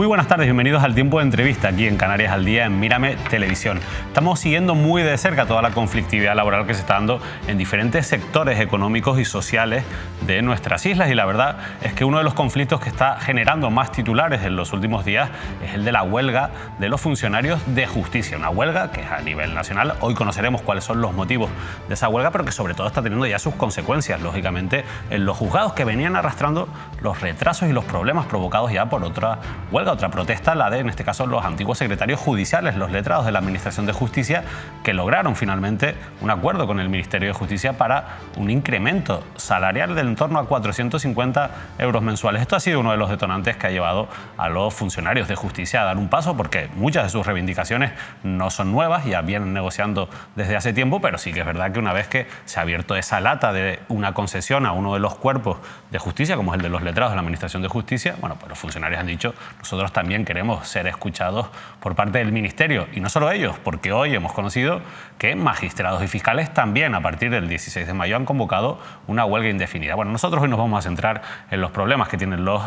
Muy buenas tardes, bienvenidos al Tiempo de Entrevista aquí en Canarias al Día en Mírame Televisión. Estamos siguiendo muy de cerca toda la conflictividad laboral que se está dando en diferentes sectores económicos y sociales de nuestras islas, y la verdad es que uno de los conflictos que está generando más titulares en los últimos días es el de la huelga de los funcionarios de justicia. Una huelga que es a nivel nacional. Hoy conoceremos cuáles son los motivos de esa huelga, pero que sobre todo está teniendo ya sus consecuencias, lógicamente, en los juzgados, que venían arrastrando los retrasos y los problemas provocados ya por otra huelga, otra protesta, la de, en este caso, los antiguos secretarios judiciales, los letrados de la Administración de Justicia, que lograron finalmente un acuerdo con el Ministerio de Justicia para un incremento salarial de en torno a 450 euros mensuales. Esto ha sido uno de los detonantes que ha llevado a los funcionarios de justicia a dar un paso, porque muchas de sus reivindicaciones no son nuevas, ya vienen negociando desde hace tiempo, pero sí que es verdad que una vez que se ha abierto esa lata de una concesión a uno de los cuerpos de justicia, como es el de los letrados de la Administración de Justicia, bueno, pues los funcionarios han dicho: nosotros también queremos ser escuchados por parte del Ministerio. Y no solo ellos, porque hoy hemos conocido que magistrados y fiscales también, a partir del 16 de mayo, han convocado una huelga indefinida. Bueno, nosotros hoy nos vamos a centrar en los problemas que tienen los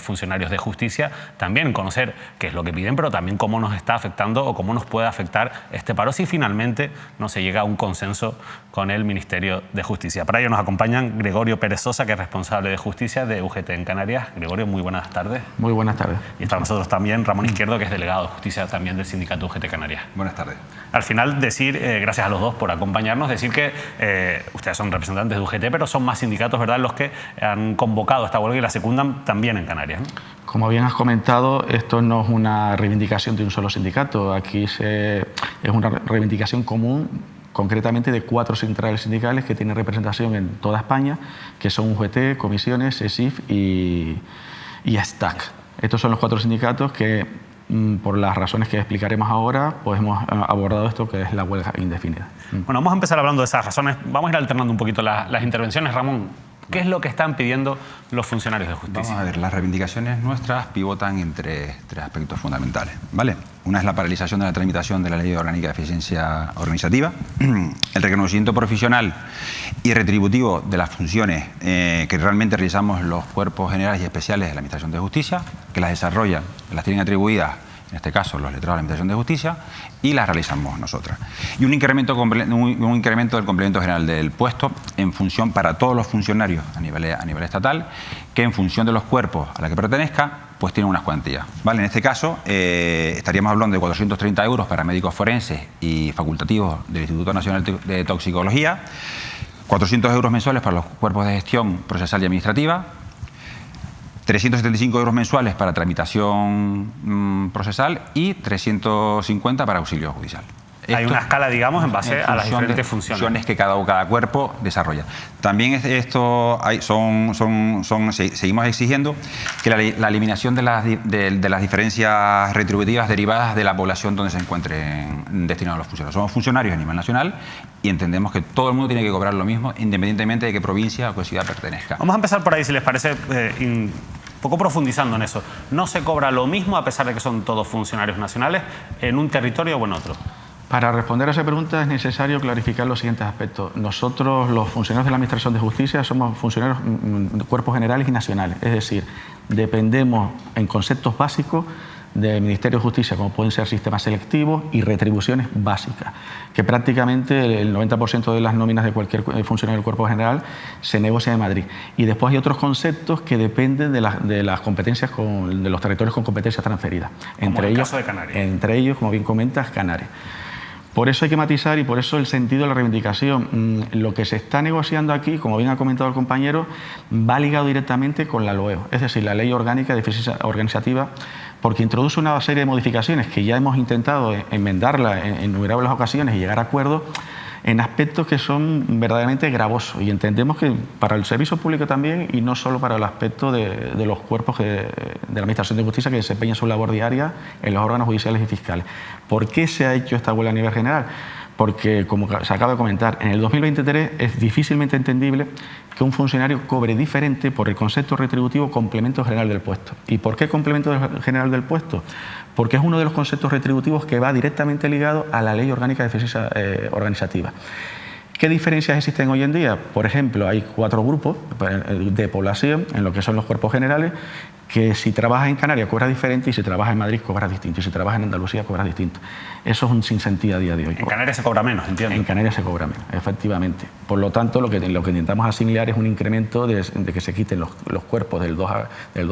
funcionarios de justicia, también conocer qué es lo que piden, pero también cómo nos está afectando o cómo nos puede afectar este paro si finalmente no se llega a un consenso con el Ministerio de Justicia. Para ello nos acompañan Gregorio Pérez Sosa, que es responsable de justicia de UGT en Canarias. Gregorio, muy buenas tardes. Muy buenas tardes. Y está con nosotros también Ramón Izquierdo, que es delegado de justicia también del sindicato UGT Canarias. Buenas tardes. Al final, decir, gracias a los dos por acompañarnos, decir que ustedes son representantes de UGT, pero son más sindicatos, ¿verdad?, los que han convocado esta huelga y la secundan también en Canarias, ¿no? Como bien has comentado, esto no es una reivindicación de un solo sindicato. Aquí es una reivindicación común, concretamente de 4 centrales sindicales que tienen representación en toda España, que son UGT, Comisiones, ESIF y STAC. Estos son los 4 sindicatos que, por las razones que explicaremos ahora, pues hemos abordado esto, que es la huelga indefinida. Bueno, vamos a empezar hablando de esas razones. Vamos a ir alternando un poquito las intervenciones. Ramón, ¿qué es lo que están pidiendo los funcionarios de justicia? Vamos a ver, las reivindicaciones nuestras pivotan en tres aspectos fundamentales, ¿vale? Una es la paralización de la tramitación de la Ley Orgánica de Eficiencia Organizativa, el reconocimiento profesional y retributivo de las funciones que realmente realizamos los cuerpos generales y especiales de la Administración de Justicia, que las desarrollan, las tienen atribuidas, en este caso los letrados de la Administración de Justicia, y las realizamos nosotras. Y un incremento del complemento general del puesto en función para todos los funcionarios a nivel estatal, que en función de los cuerpos a los que pertenezca, pues tienen unas cuantías, ¿vale? En este caso estaríamos hablando de 430 euros para médicos forenses y facultativos del Instituto Nacional de Toxicología, 400 euros mensuales para los cuerpos de gestión procesal y administrativa, 375 euros mensuales para tramitación procesal y 350 para auxilio judicial. Hay una escala, digamos, en base a las diferentes funciones que cada cuerpo desarrolla. También seguimos exigiendo que la eliminación de las diferencias retributivas derivadas de la población donde se encuentren destinados los funcionarios. Somos funcionarios a nivel nacional y entendemos que todo el mundo tiene que cobrar lo mismo, independientemente de qué provincia o qué ciudad pertenezca. Vamos a empezar por ahí, si les parece, un poco profundizando en eso. ¿No se cobra lo mismo, a pesar de que son todos funcionarios nacionales, en un territorio o en otro? Para responder a esa pregunta es necesario clarificar los siguientes aspectos. Nosotros, los funcionarios de la Administración de Justicia, somos funcionarios de cuerpos generales y nacionales. Es decir, dependemos en conceptos básicos del Ministerio de Justicia, como pueden ser sistemas selectivos y retribuciones básicas, que prácticamente el 90% de las nóminas de cualquier funcionario del cuerpo general se negocia en Madrid. Y después hay otros conceptos que dependen de las competencias, de los territorios con competencias transferidas. Como el caso de Canarias. Entre ellos, como bien comentas, Canarias. Por eso hay que matizar, y por eso el sentido de la reivindicación. Lo que se está negociando aquí, como bien ha comentado el compañero, va ligado directamente con la LOEO, es decir, la Ley Orgánica de Eficiencia Organizativa, porque introduce una serie de modificaciones que ya hemos intentado enmendarla en innumerables ocasiones y llegar a acuerdos en aspectos que son verdaderamente gravosos, y entendemos que para el servicio público también, y no solo para el aspecto de los cuerpos de la Administración de Justicia que desempeñan su labor diaria en los órganos judiciales y fiscales. ¿Por qué se ha hecho esta huelga a nivel general? Porque, como se acaba de comentar, en el 2023 es difícilmente entendible que un funcionario cobre diferente por el concepto retributivo complemento general del puesto. ¿Y por qué complemento general del puesto? Porque es uno de los conceptos retributivos que va directamente ligado a la Ley Orgánica de Eficiencia Organizativa, ¿Qué diferencias existen hoy en día? Por ejemplo, hay 4 grupos de población en lo que son los cuerpos generales, que si trabajas en Canarias cobras diferente y si trabajas en Madrid cobras distinto y si trabajas en Andalucía cobras distinto. Eso es un sinsentido a día de hoy. En Canarias se cobra menos, entiendo. En Canarias se cobra menos, efectivamente. Por lo tanto, lo que intentamos asimilar es un incremento de que se quiten los cuerpos del 2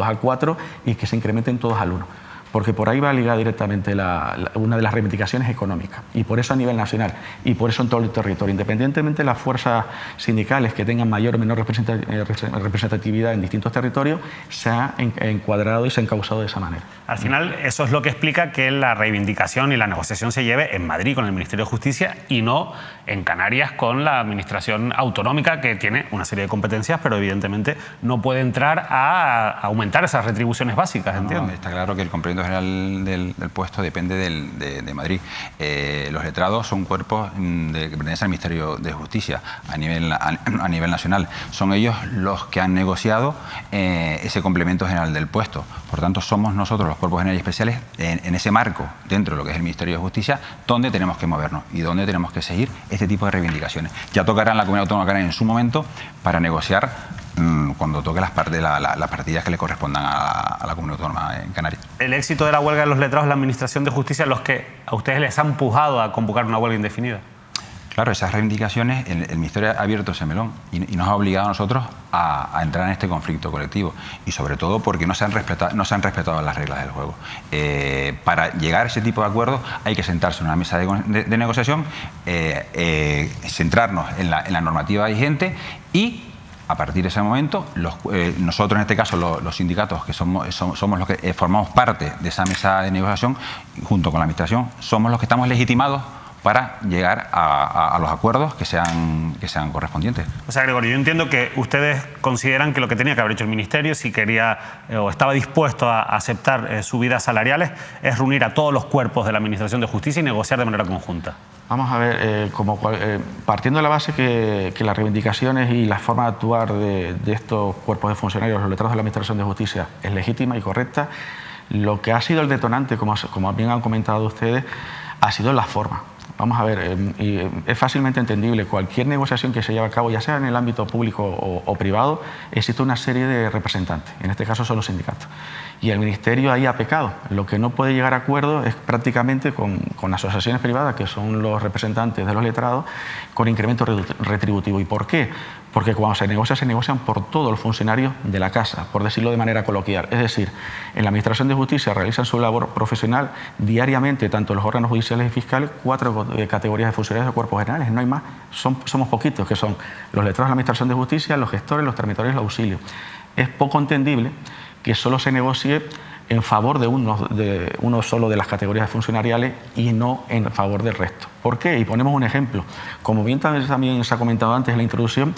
al 4 y que se incrementen todos al 1. Porque por ahí va ligada directamente una de las reivindicaciones económicas, y por eso a nivel nacional, y por eso en todo el territorio, independientemente de las fuerzas sindicales que tengan mayor o menor representatividad en distintos territorios, se ha encuadrado y se ha encauzado de esa manera. Al final, eso es lo que explica que la reivindicación y la negociación se lleve en Madrid con el Ministerio de Justicia y no en Canarias con la Administración Autonómica, que tiene una serie de competencias, pero evidentemente no puede entrar a aumentar esas retribuciones básicas, ¿entiendes? No, está claro que el complemento general del puesto depende de Madrid. Los letrados son cuerpos que pertenecen al Ministerio de Justicia a nivel nacional. Son ellos los que han negociado ese complemento general del puesto. Por tanto, somos nosotros, los cuerpos generales y especiales, en ese marco, dentro de lo que es el Ministerio de Justicia, donde tenemos que movernos y donde tenemos que seguir este tipo de reivindicaciones. Ya tocará en la Comunidad Autónoma Canaria en su momento para negociar cuando toque las partidas que le correspondan a la Comunidad Autónoma en Canarias. El éxito de la huelga de los letrados es la Administración de Justicia los que a ustedes les han empujado a convocar una huelga indefinida. Claro, esas reivindicaciones, el Ministerio ha abierto ese melón y nos ha obligado a nosotros a entrar en este conflicto colectivo, y sobre todo porque no se han respetado las reglas del juego. Para llegar a ese tipo de acuerdos hay que sentarse en una mesa de negociación, centrarnos en la normativa vigente y a partir de ese momento, nosotros en este caso, los sindicatos, que somos los que formamos parte de esa mesa de negociación, junto con la Administración, somos los que estamos legitimados para llegar a los acuerdos que sean correspondientes. O sea, Gregorio, yo entiendo que ustedes consideran que lo que tenía que haber hecho el Ministerio, si quería o estaba dispuesto a aceptar subidas salariales, es reunir a todos los cuerpos de la Administración de Justicia y negociar de manera conjunta. Vamos a ver, partiendo de la base que las reivindicaciones y la forma de actuar de estos cuerpos de funcionarios, los letrados de la Administración de Justicia, es legítima y correcta, lo que ha sido el detonante, como bien han comentado ustedes, ha sido la forma. Vamos a ver, es fácilmente entendible, cualquier negociación que se lleve a cabo, ya sea en el ámbito público o privado, existe una serie de representantes, en este caso son los sindicatos. Y el Ministerio ahí ha pecado. Lo que no puede llegar a acuerdo es prácticamente con asociaciones privadas, que son los representantes de los letrados, con incremento retributivo. ¿Y por qué? Porque cuando se negocian por todos los funcionarios de la casa, por decirlo de manera coloquial. Es decir, en la Administración de Justicia realizan su labor profesional diariamente, tanto los órganos judiciales y fiscales, 4 categorías de funcionarios de cuerpos generales, no hay más, somos poquitos, que son los letrados de la Administración de Justicia, los gestores, los tramitadores y los auxilios. Es poco entendible que solo se negocie en favor de uno solo de las categorías funcionariales y no en favor del resto. ¿Por qué? Y ponemos un ejemplo. Como bien también se ha comentado antes en la introducción,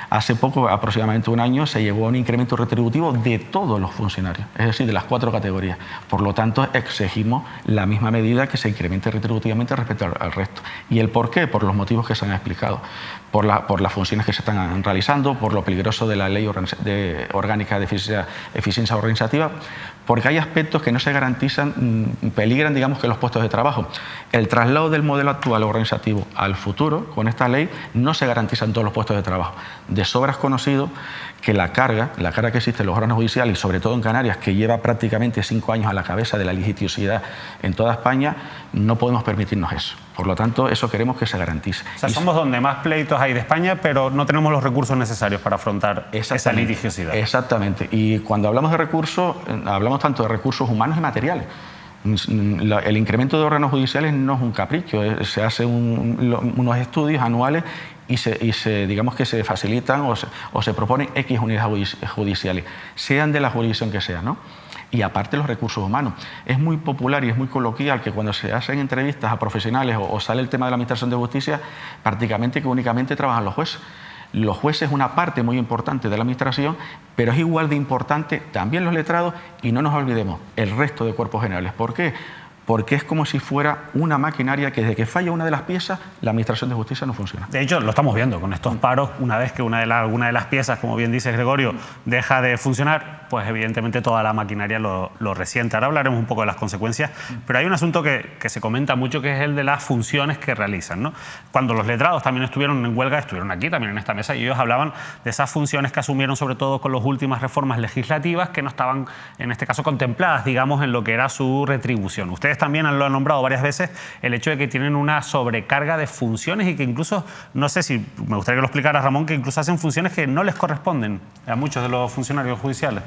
hace poco, aproximadamente un año, se llegó a un incremento retributivo de todos los funcionarios, es decir, de las 4 categorías. Por lo tanto, exigimos la misma medida que se incremente retributivamente respecto al resto. ¿Y el por qué? Por los motivos que se han explicado. Por las funciones que se están realizando, por lo peligroso de la Ley Orgánica de Eficiencia Organizativa, porque hay aspectos que no se garantizan, peligran, digamos, que los puestos de trabajo. El traslado del modelo actual organizativo al futuro, con esta ley, no se garantizan todos los puestos de trabajo. De sobra es conocido que la carga que existe en los órganos judiciales, y sobre todo en Canarias, que lleva prácticamente 5 años a la cabeza de la litigiosidad en toda España, no podemos permitirnos eso. Por lo tanto, eso queremos que se garantice. O sea, somos donde más pleitos hay de España, pero no tenemos los recursos necesarios para afrontar esa litigiosidad. Exactamente. Y cuando hablamos de recursos, hablamos tanto de recursos humanos y materiales. El incremento de órganos judiciales no es un capricho, se hacen unos estudios anuales y digamos que se facilitan o se proponen X unidades judiciales, sean de la jurisdicción que sea, ¿no? Y aparte los recursos humanos. Es muy popular y es muy coloquial que cuando se hacen entrevistas a profesionales o sale el tema de la Administración de Justicia, prácticamente que únicamente trabajan los jueces. Los jueces es una parte muy importante de la Administración, pero es igual de importante también los letrados y no nos olvidemos el resto de cuerpos generales. ¿Por qué? porque es como si fuera una maquinaria que desde que falla una de las piezas, la Administración de Justicia no funciona. De hecho, lo estamos viendo con estos paros. Una vez que alguna de las piezas, como bien dice Gregorio, deja de funcionar, pues evidentemente toda la maquinaria lo resiente. Ahora hablaremos un poco de las consecuencias, pero hay un asunto que se comenta mucho, que es el de las funciones que realizan, ¿no? Cuando los letrados también estuvieron en huelga, estuvieron aquí también en esta mesa, y ellos hablaban de esas funciones que asumieron sobre todo con las últimas reformas legislativas, que no estaban en este caso contempladas, digamos, en lo que era su retribución. Ustedes también lo han nombrado varias veces, el hecho de que tienen una sobrecarga de funciones y que incluso, no sé si me gustaría que lo explicara Ramón, que incluso hacen funciones que no les corresponden a muchos de los funcionarios judiciales.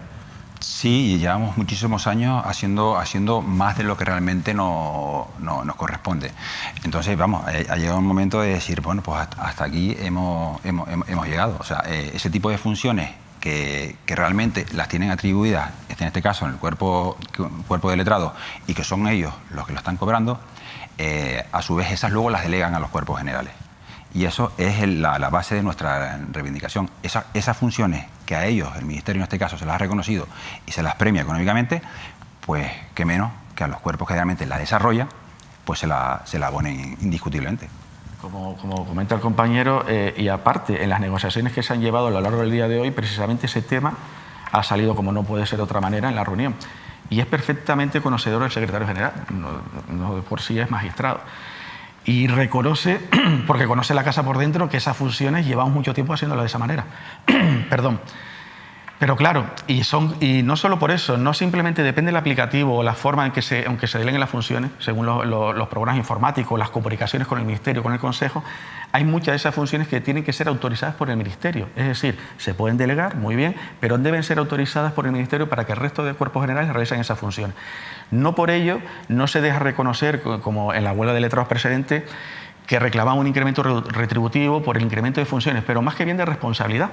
Sí, y llevamos muchísimos años haciendo más de lo que realmente nos corresponde. Entonces, vamos, ha llegado un momento de decir, bueno, pues hasta aquí hemos llegado. O sea, ese tipo de funciones que realmente las tienen atribuidas, en este caso en el cuerpo de letrado, y que son ellos los que lo están cobrando, a su vez esas luego las delegan a los cuerpos generales. Y eso es la base de nuestra reivindicación. Esas funciones que a ellos, el Ministerio en este caso, se las ha reconocido y se las premia económicamente, pues qué menos que a los cuerpos que realmente la desarrollan, pues se la abonen indiscutiblemente. Como comenta el compañero, y aparte, en las negociaciones que se han llevado a lo largo del día de hoy, precisamente ese tema ha salido, como no puede ser de otra manera, en la reunión. Y es perfectamente conocedor el secretario general, no de por sí es magistrado. Y reconoce, porque conoce la casa por dentro, que esas funciones llevamos mucho tiempo haciéndolas de esa manera. Perdón. Pero claro, y no solo por eso, no simplemente depende del aplicativo o la forma en que se deleguen las funciones, según los programas informáticos, las comunicaciones con el Ministerio, con el Consejo, hay muchas de esas funciones que tienen que ser autorizadas por el Ministerio. Es decir, se pueden delegar, muy bien, pero deben ser autorizadas por el Ministerio para que el resto de cuerpos generales realicen esas funciones. No por ello, no se deja reconocer, como en la huelga de letrados precedente, que reclamaban un incremento retributivo por el incremento de funciones, pero más que bien de responsabilidad.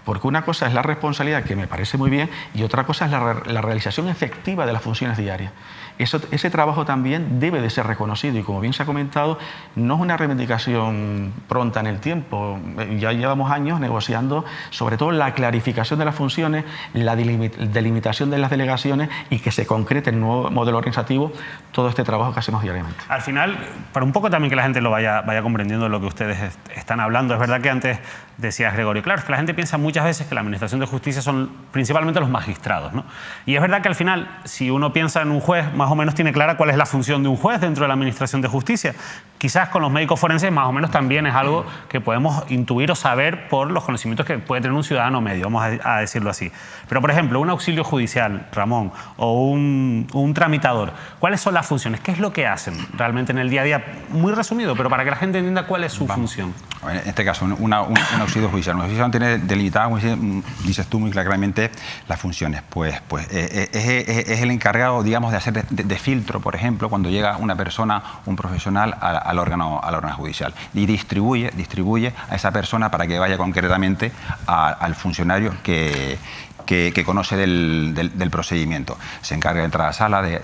Porque una cosa es la responsabilidad, que me parece muy bien, y otra cosa es la realización efectiva de las funciones diarias. Ese trabajo también debe de ser reconocido y, como bien se ha comentado, no es una reivindicación pronta en el tiempo. Ya llevamos años negociando sobre todo la clarificación de las funciones, la delimitación de las delegaciones y que se concrete el nuevo modelo organizativo, todo este trabajo que hacemos diariamente. Al final, para un poco también que la gente lo vaya comprendiendo lo que ustedes están hablando, es verdad que antes decías, Gregorio, claro, es que la gente piensa muchas veces que la Administración de Justicia son principalmente los magistrados, ¿no? Y es verdad que al final, si uno piensa en un juez, más o menos tiene clara cuál es la función de un juez dentro de la Administración de Justicia. Quizás con los médicos forenses más o menos también es algo que podemos intuir o saber por los conocimientos que puede tener un ciudadano medio, vamos a decirlo así. Pero, por ejemplo, un auxilio judicial, Ramón, o un tramitador, ¿cuáles son las funciones? ¿Qué es lo que hacen realmente en el día a día? Muy resumido, pero para que la gente entienda cuál es su función. En este caso, un auxilio judicial. Un auxilio judicial tiene delimitada, como dices tú muy claramente, las funciones. Pues es el encargado, digamos, de hacer de filtro, por ejemplo, cuando llega una persona, un profesional, al órgano judicial. Y distribuye a esa persona para que vaya concretamente al funcionario que conoce del procedimiento. Se encarga de entrar a la sala, de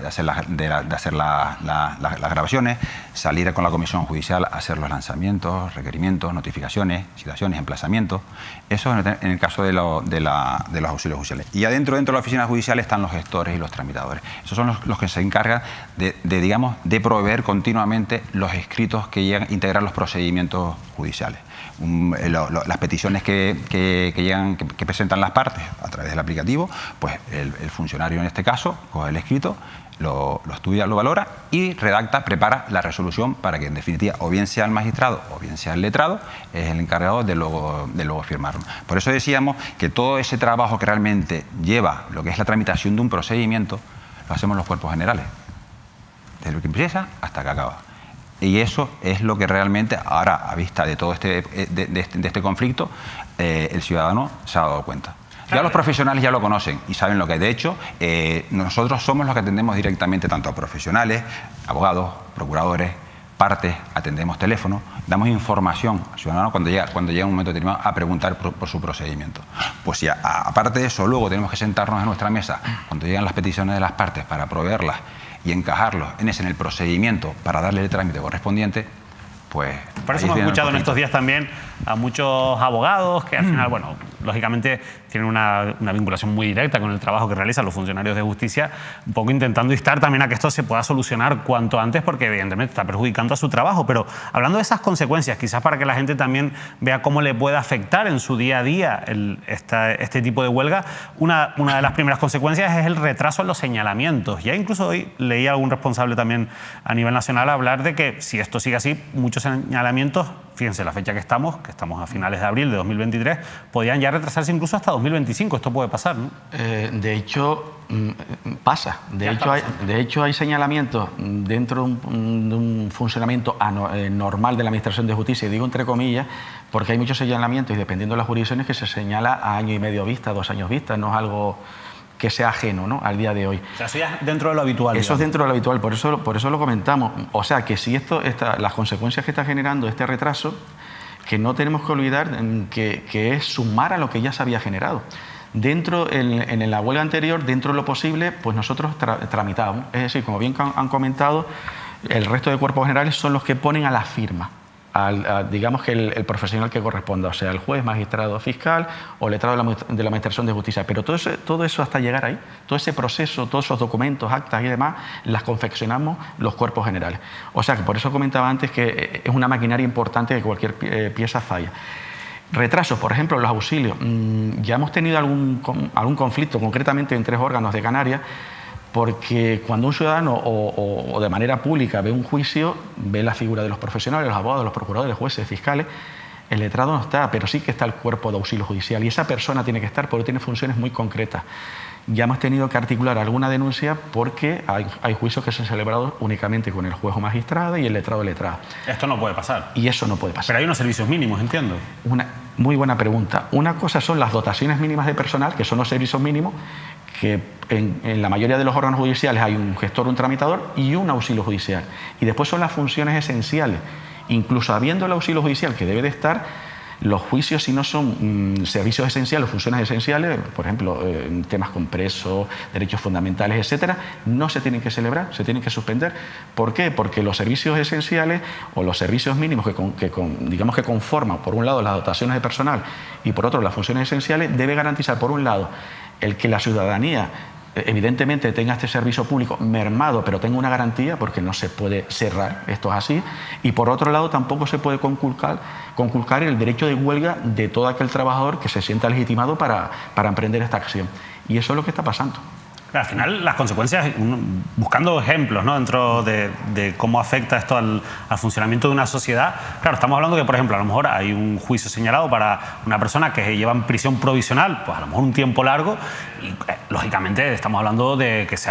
hacer las grabaciones, salir con la comisión judicial a hacer los lanzamientos, requerimientos, notificaciones, citaciones, emplazamientos. Eso en el caso de los auxilios judiciales. Y adentro de la oficina judicial están los gestores y los tramitadores. Esos son los que se encargan de proveer continuamente los escritos que llegan a integrar los procedimientos judiciales. Las peticiones que presentan las partes a través del aplicativo, pues el funcionario en este caso coge el escrito, lo estudia, lo valora y prepara la resolución para que en definitiva o bien sea el magistrado o bien sea el letrado es el encargado de luego firmarlo. Por eso decíamos que todo ese trabajo que realmente lleva lo que es la tramitación de un procedimiento lo hacemos los cuerpos generales, desde lo que empieza hasta que acaba. Y eso es lo que realmente, ahora, a vista de todo este conflicto, el ciudadano se ha dado cuenta. Ya los profesionales ya lo conocen y saben lo que hay. De hecho, nosotros somos los que atendemos directamente tanto a profesionales, abogados, procuradores, partes, atendemos teléfono, damos información al ciudadano cuando llega un momento determinado a preguntar por su procedimiento. Pues si aparte de eso, luego tenemos que sentarnos en nuestra mesa cuando llegan las peticiones de las partes para proveerlas y encajarlos en el procedimiento para darle el trámite correspondiente, pues... Por eso hemos escuchado en estos días también a muchos abogados que al final, bueno, lógicamente tienen una vinculación muy directa con el trabajo que realizan los funcionarios de justicia, un poco intentando instar también a que esto se pueda solucionar cuanto antes, porque evidentemente está perjudicando a su trabajo. Pero hablando de esas consecuencias, quizás para que la gente también vea cómo le puede afectar en su día a día este tipo de huelga, una de las primeras consecuencias es el retraso en los señalamientos. Ya incluso hoy leí a algún responsable también a nivel nacional hablar de que si esto sigue así, muchos señalamientos, fíjense la fecha que estamos a finales de abril de 2023, podrían ya retrasarse incluso hasta 2025. Esto puede pasar, ¿no? De hecho, pasa. De hecho, hay señalamientos dentro de un funcionamiento normal de la Administración de Justicia, y digo entre comillas, porque hay muchos señalamientos y dependiendo de las jurisdicciones que se señala a año y medio vista, 2 años vista, no es algo que sea ajeno, ¿no?, al día de hoy. O sea, eso ya es dentro de lo habitual. Eso es dentro de lo habitual, por eso lo comentamos. O sea, que si las consecuencias que está generando este retraso, que no tenemos que olvidar que es sumar a lo que ya se había generado. En la huelga anterior, dentro de lo posible, pues nosotros tramitábamos. Es decir, como bien han comentado, el resto de cuerpos generales son los que ponen a la firma. Digamos que el profesional que corresponda, o sea, el juez, magistrado, fiscal o letrado de la Administración de Justicia. Pero todo eso hasta llegar ahí, todo ese proceso, todos esos documentos, actas y demás, las confeccionamos los cuerpos generales. O sea, que por eso comentaba antes que es una maquinaria importante que cualquier pieza falla. Retrasos, por ejemplo, los auxilios. Ya hemos tenido algún conflicto, concretamente en 3 órganos de Canarias, porque cuando un ciudadano o de manera pública ve un juicio, ve la figura de los profesionales, los abogados, los procuradores, jueces, fiscales, el letrado no está, pero sí que está el cuerpo de auxilio judicial y esa persona tiene que estar porque tiene funciones muy concretas. Ya hemos tenido que articular alguna denuncia porque hay juicios que se han celebrado únicamente con el juez o magistrado y el letrado o letrada. Esto no puede pasar. Y eso no puede pasar. Pero hay unos servicios mínimos, entiendo. Una muy buena pregunta. Una cosa son las dotaciones mínimas de personal, que son los servicios mínimos, que en la mayoría de los órganos judiciales hay un gestor, un tramitador y un auxilio judicial. Y después son las funciones esenciales. Incluso habiendo el auxilio judicial que debe de estar, los juicios, si no son servicios esenciales, funciones esenciales, por ejemplo, temas con presos, derechos fundamentales, etcétera, no se tienen que celebrar, se tienen que suspender. ¿Por qué? Porque los servicios esenciales o los servicios mínimos digamos que conforman, por un lado, las dotaciones de personal y por otro, las funciones esenciales, debe garantizar, por un lado, el que la ciudadanía evidentemente tenga este servicio público mermado, pero tenga una garantía, porque no se puede cerrar, esto es así, y por otro lado tampoco se puede conculcar el derecho de huelga de todo aquel trabajador que se sienta legitimado para emprender esta acción. Y eso es lo que está pasando. Al final, las consecuencias, buscando ejemplos, ¿no?, dentro de cómo afecta esto al funcionamiento de una sociedad. Claro, estamos hablando que, por ejemplo, a lo mejor hay un juicio señalado para una persona que lleva en prisión provisional, pues a lo mejor un tiempo largo, y lógicamente estamos hablando de que se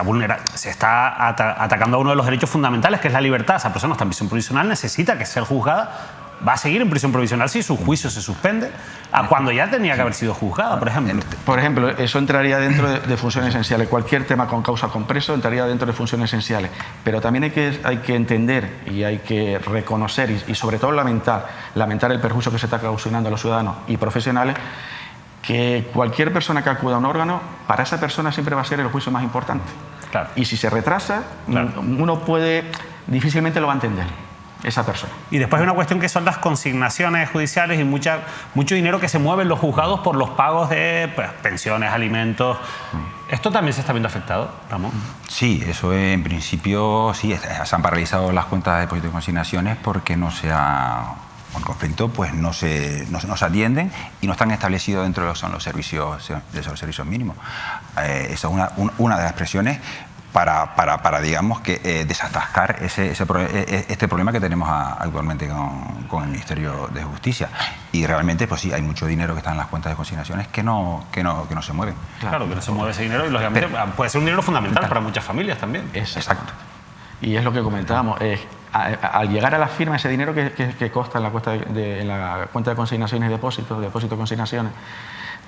está atacando a uno de los derechos fundamentales, que es la libertad. Esa persona está en prisión provisional, necesita que sea juzgada. Va a seguir en prisión provisional si su juicio se suspende, a cuando ya tenía que haber sido juzgada, por ejemplo. Por ejemplo, eso entraría dentro de funciones esenciales. Cualquier tema con causa con preso entraría dentro de funciones esenciales. Pero también hay que entender y hay que reconocer y sobre todo lamentar el perjuicio que se está causando a los ciudadanos y profesionales, que cualquier persona que acuda a un órgano, para esa persona siempre va a ser el juicio más importante. Claro. Y si se retrasa, claro, uno difícilmente lo va a entender, esa persona. Y después hay una cuestión que son las consignaciones judiciales y mucho dinero que se mueve en los juzgados por los pagos de pensiones, alimentos. ¿Esto también se está viendo afectado, Ramón? Sí, eso en principio sí. Se han paralizado las cuentas de depósitos y consignaciones porque el conflicto pues no se atienden y no están establecidos dentro de lo que son los servicios mínimos. Esa es una de las presiones para digamos que desatascar este problema que tenemos actualmente con el Ministerio de Justicia. Y realmente pues sí, hay mucho dinero que está en las cuentas de consignaciones que no se mueven. Claro, que no se mueve ese dinero y lógicamente puede ser un dinero fundamental para muchas familias también. Exacto. Y es lo que comentábamos, al llegar a la firma, ese dinero que consta en la cuenta de consignaciones y depósitos y consignaciones,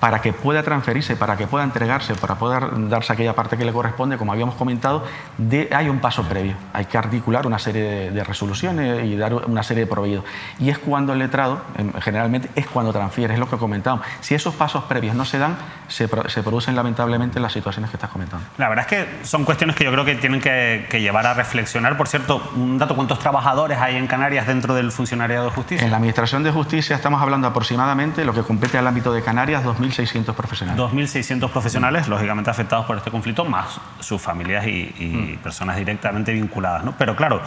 para que pueda transferirse, para que pueda entregarse, para poder darse aquella parte que le corresponde, como habíamos comentado, hay un paso previo. Hay que articular una serie de resoluciones y dar una serie de proveídos. Y es cuando el letrado, generalmente, es cuando transfiere, es lo que comentamos. Si esos pasos previos no se dan, se producen lamentablemente las situaciones que estás comentando. La verdad es que son cuestiones que yo creo que tienen que llevar a reflexionar. Por cierto, un dato, ¿cuántos trabajadores hay en Canarias dentro del funcionariado de justicia? En la Administración de Justicia estamos hablando aproximadamente, lo que compete al ámbito de Canarias, 2.000 2.600 profesionales. 2.600 profesionales, lógicamente afectados por este conflicto, más sus familias y personas directamente vinculadas, ¿no? Pero claro,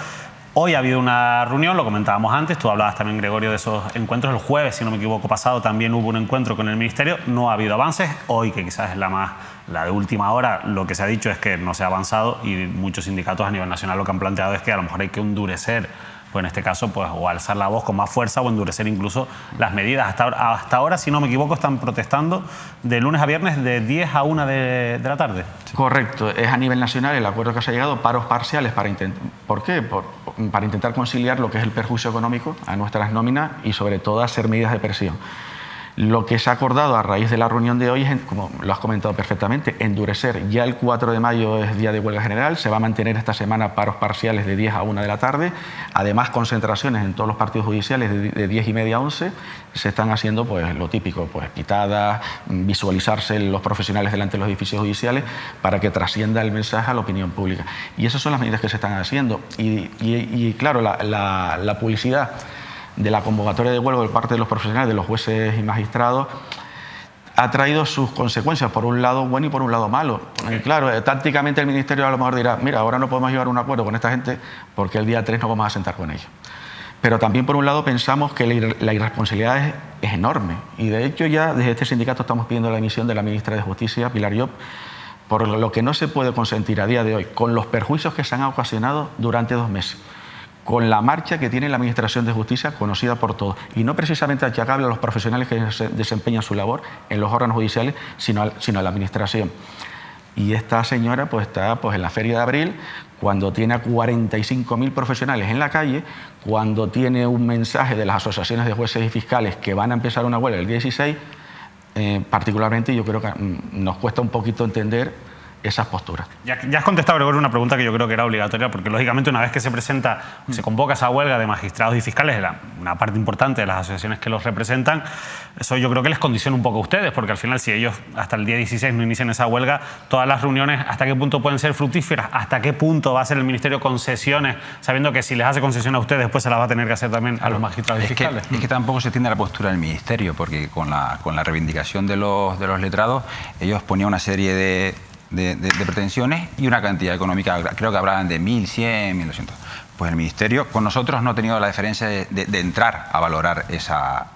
hoy ha habido una reunión, lo comentábamos antes, tú hablabas también, Gregorio, de esos encuentros. El jueves, si no me equivoco, pasado también hubo un encuentro con el Ministerio. No ha habido avances. Hoy, que quizás es la de última hora, lo que se ha dicho es que no se ha avanzado y muchos sindicatos a nivel nacional lo que han planteado es que a lo mejor hay que endurecer, pues en este caso, pues o alzar la voz con más fuerza o endurecer incluso las medidas. Hasta ahora, si no me equivoco, están protestando de lunes a viernes de 10 a 1 de la tarde. Correcto, es a nivel nacional el acuerdo que se ha llegado, paros parciales para intentar... ¿Por qué? Para intentar conciliar lo que es el perjuicio económico a nuestras nóminas y sobre todo hacer medidas de presión. Lo que se ha acordado a raíz de la reunión de hoy es, como lo has comentado perfectamente, endurecer. Ya el 4 de mayo es día de huelga general, se va a mantener esta semana paros parciales de 10 a 1 de la tarde, además concentraciones en todos los partidos judiciales de 10 y media a 11, se están haciendo pues lo típico, pues pitadas, visualizarse los profesionales delante de los edificios judiciales para que trascienda el mensaje a la opinión pública. Y esas son las medidas que se están haciendo. Y claro, la publicidad de la convocatoria de huelga por parte de los profesionales, de los jueces y magistrados, ha traído sus consecuencias, por un lado bueno y por un lado malo. Claro, tácticamente el Ministerio a lo mejor dirá, mira, ahora no podemos llevar a un acuerdo con esta gente porque el día 3 nos vamos a sentar con ellos. Pero también por un lado pensamos que la irresponsabilidad es enorme y de hecho ya desde este sindicato estamos pidiendo la dimisión de la ministra de Justicia, Pilar Llop, por lo que no se puede consentir a día de hoy, con los perjuicios que se han ocasionado durante 2 meses. Con la marcha que tiene la Administración de Justicia, conocida por todos, y no precisamente achacable a los profesionales que desempeñan su labor en los órganos judiciales, sino a la Administración. Y esta señora pues está pues, en la Feria de Abril, cuando tiene a 45.000 profesionales en la calle, cuando tiene un mensaje de las asociaciones de jueces y fiscales que van a empezar una huelga el día 16, particularmente yo creo que nos cuesta un poquito entender esas posturas. Ya has contestado, Gregorio, una pregunta que yo creo que era obligatoria, porque lógicamente una vez que se convoca esa huelga de magistrados y fiscales, una parte importante de las asociaciones que los representan, eso yo creo que les condiciona un poco a ustedes, porque al final si ellos hasta el día 16 no inician esa huelga, todas las reuniones, ¿hasta qué punto pueden ser fructíferas? ¿Hasta qué punto va a hacer el Ministerio concesiones, sabiendo que si les hace concesión a ustedes, después se las va a tener que hacer también a los magistrados y fiscales? Es que tampoco se entiende la postura del Ministerio, porque con la reivindicación de los letrados, ellos ponían una serie de pretensiones y una cantidad económica, creo que hablaban de 1.100, 1.200. Pues el Ministerio con nosotros no ha tenido la deferencia de entrar a valorar esa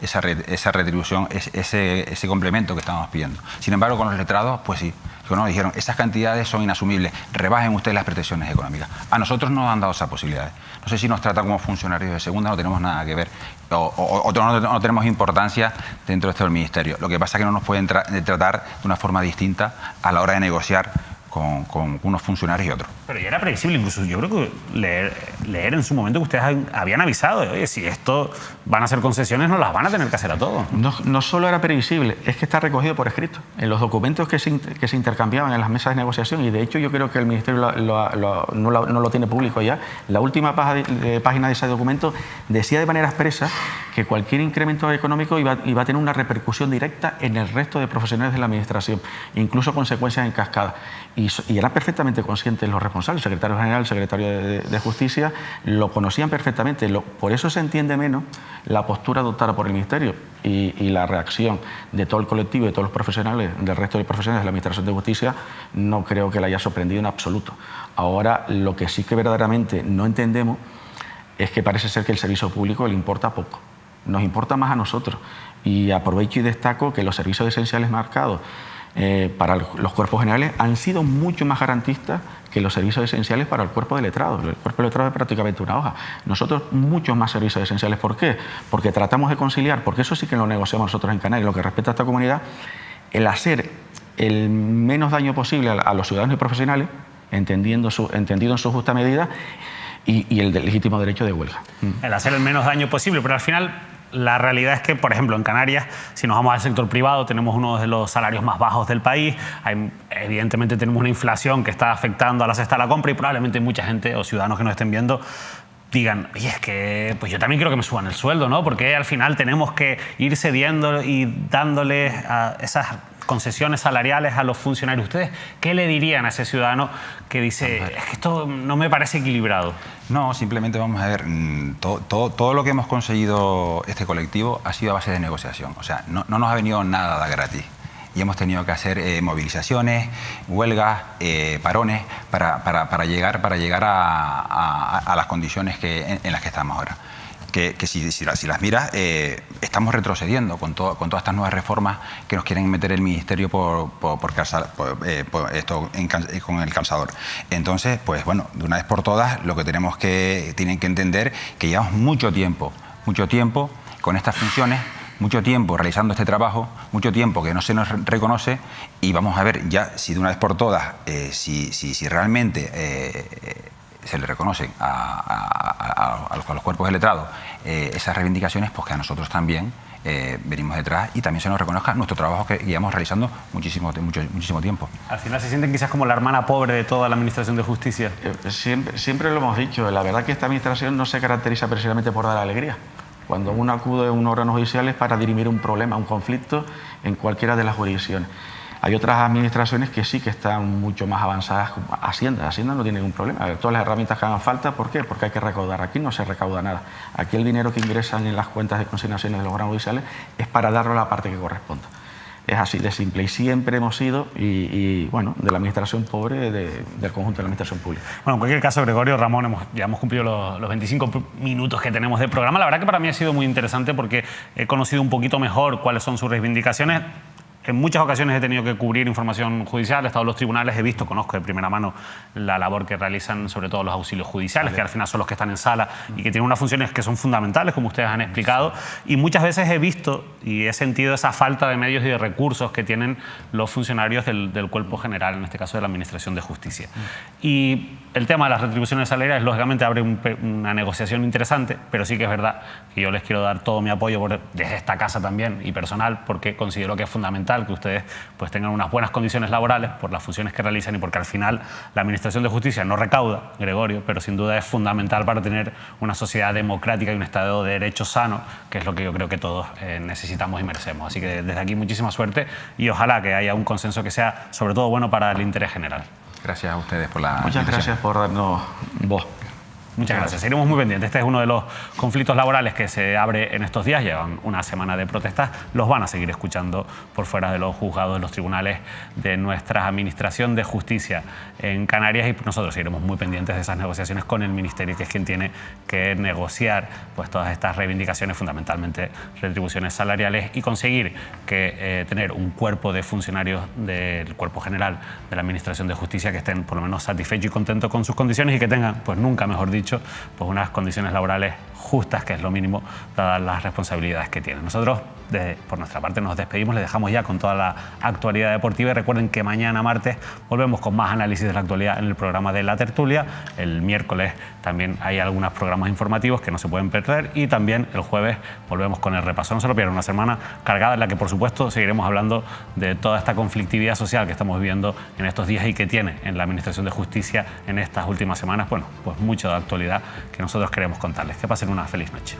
retribución, ese complemento que estábamos pidiendo. Sin embargo, con los letrados, pues sí, nos dijeron, esas cantidades son inasumibles, rebajen ustedes las pretensiones económicas. A nosotros no nos han dado esa posibilidad. No sé si nos tratan como funcionarios de segunda, no tenemos nada que ver, o no tenemos importancia dentro de este Ministerio. Lo que pasa es que no nos pueden tratar de una forma distinta a la hora de negociar con unos funcionarios y otros. Pero ya era previsible, incluso yo creo que leer en su momento que ustedes habían avisado de, oye, si esto van a ser concesiones, no las van a tener que hacer a todos. No solo era previsible, es que está recogido por escrito, en los documentos que se intercambiaban en las mesas de negociación, y de hecho yo creo que el Ministerio no lo tiene público ya. La última página de ese documento decía de manera expresa que cualquier incremento económico iba a tener una repercusión directa en el resto de profesionales de la Administración, incluso consecuencias en cascada. Y eran perfectamente conscientes los responsables, el secretario general, el secretario de Justicia, lo conocían perfectamente. Por eso se entiende menos la postura adoptada por el Ministerio y la reacción de todo el colectivo y de todos los profesionales, del resto de profesionales de la Administración de Justicia, no creo que la haya sorprendido en absoluto. Ahora, lo que sí que verdaderamente no entendemos es que parece ser que el servicio público le importa poco. Nos importa más a nosotros. Y aprovecho y destaco que los servicios esenciales marcados para los cuerpos generales han sido mucho más garantistas que los servicios esenciales para el cuerpo de letrados. El cuerpo de letrados es prácticamente una hoja. Nosotros muchos más servicios esenciales. ¿Por qué? Porque tratamos de conciliar, porque eso sí que lo negociamos nosotros en Canarias, lo que respecta a esta comunidad, el hacer el menos daño posible a los ciudadanos y profesionales, entendido en su justa medida, y el legítimo derecho de huelga. El hacer el menos daño posible, pero al final la realidad es que, por ejemplo, en Canarias, si nos vamos al sector privado, tenemos uno de los salarios más bajos del país. Evidentemente tenemos una inflación que está afectando a la cesta de la compra y probablemente mucha gente o ciudadanos que nos estén viendo digan, oye, es que pues yo también quiero que me suban el sueldo, ¿no? Porque al final tenemos que ir cediendo y dándoles a esas concesiones salariales a los funcionarios. ¿Ustedes qué le dirían a ese ciudadano que dice, es que esto no me parece equilibrado? No, simplemente vamos a ver, todo lo que hemos conseguido este colectivo ha sido a base de negociación. O sea, no nos ha venido nada de gratis. y hemos tenido que hacer movilizaciones, huelgas, parones para llegar a las condiciones en las que estamos ahora. Que si las miras, estamos retrocediendo con todas estas nuevas reformas que nos quieren meter el Ministerio con el calzador. Entonces, pues bueno, de una vez por todas, lo que tienen que entender que llevamos mucho tiempo con estas funciones, mucho tiempo realizando este trabajo, mucho tiempo que no se nos reconoce, y vamos a ver ya si de una vez por todas, si realmente se le reconocen a los cuerpos de letrados esas reivindicaciones, pues que a nosotros también venimos detrás y también se nos reconozca nuestro trabajo que llevamos realizando muchísimo tiempo. Al final se sienten quizás como la hermana pobre de toda la Administración de Justicia. Siempre lo hemos dicho, la verdad que esta Administración no se caracteriza precisamente por dar alegría. Cuando uno acude a un órgano judicial es para dirimir un problema, un conflicto en cualquiera de las jurisdicciones. Hay otras administraciones que sí que están mucho más avanzadas. Hacienda no tiene ningún problema. Todas las herramientas que hagan falta, ¿por qué? Porque hay que recaudar. Aquí no se recauda nada. Aquí el dinero que ingresan en las cuentas de consignaciones de los órganos judiciales es para darlo a la parte que corresponda. Es así de simple, y siempre hemos sido, bueno, de la administración pobre del conjunto de la administración pública. Bueno, en cualquier caso, Gregorio, Ramón, ya hemos cumplido los 25 minutos que tenemos de programa. La verdad que para mí ha sido muy interesante porque he conocido un poquito mejor cuáles son sus reivindicaciones. En muchas ocasiones he tenido que cubrir información judicial, he estado en los tribunales, conozco de primera mano la labor que realizan sobre todo los auxilios judiciales, que al final son los que están en sala y que tienen unas funciones que son fundamentales, como ustedes han explicado, y muchas veces he visto y he sentido esa falta de medios y de recursos que tienen los funcionarios del cuerpo general, en este caso de la Administración de Justicia. Y el tema de las retribuciones salariales, lógicamente, abre una negociación interesante, pero sí que es verdad que yo les quiero dar todo mi apoyo desde esta casa también y personal, porque considero que es fundamental que ustedes pues tengan unas buenas condiciones laborales por las funciones que realizan y porque al final la Administración de Justicia no recauda, Gregorio, pero sin duda es fundamental para tener una sociedad democrática y un Estado de Derecho sano, que es lo que yo creo que todos necesitamos y merecemos. Así que desde aquí muchísima suerte y ojalá que haya un consenso que sea sobre todo bueno para el interés general. Gracias a ustedes por la Muchas gracias por darnos voz. Muchas gracias. Seguiremos muy pendientes. Este es uno de los conflictos laborales que se abre en estos días. Llevan una semana de protestas. Los van a seguir escuchando por fuera de los juzgados, de los tribunales de nuestra Administración de Justicia en Canarias, y nosotros seguiremos muy pendientes de esas negociaciones con el Ministerio, que es quien tiene que negociar pues todas estas reivindicaciones, fundamentalmente retribuciones salariales, y conseguir que tener un cuerpo de funcionarios del cuerpo general de la Administración de Justicia que estén por lo menos satisfechos y contentos con sus condiciones y que tengan, pues nunca mejor dicho, pues unas condiciones laborales justas, que es lo mínimo dadas las responsabilidades que tienen. Nosotros, por nuestra parte, nos despedimos, les dejamos ya con toda la actualidad deportiva y recuerden que mañana martes volvemos con más análisis de la actualidad en el programa de La Tertulia. El miércoles también hay algunos programas informativos que no se pueden perder y también el jueves volvemos con el repaso. No se lo pierdan, una semana cargada en la que, por supuesto, seguiremos hablando de toda esta conflictividad social que estamos viviendo en estos días y que tiene en la Administración de Justicia en estas últimas semanas, bueno, pues mucho de actualidad que nosotros queremos contarles. Que pasen una feliz noche.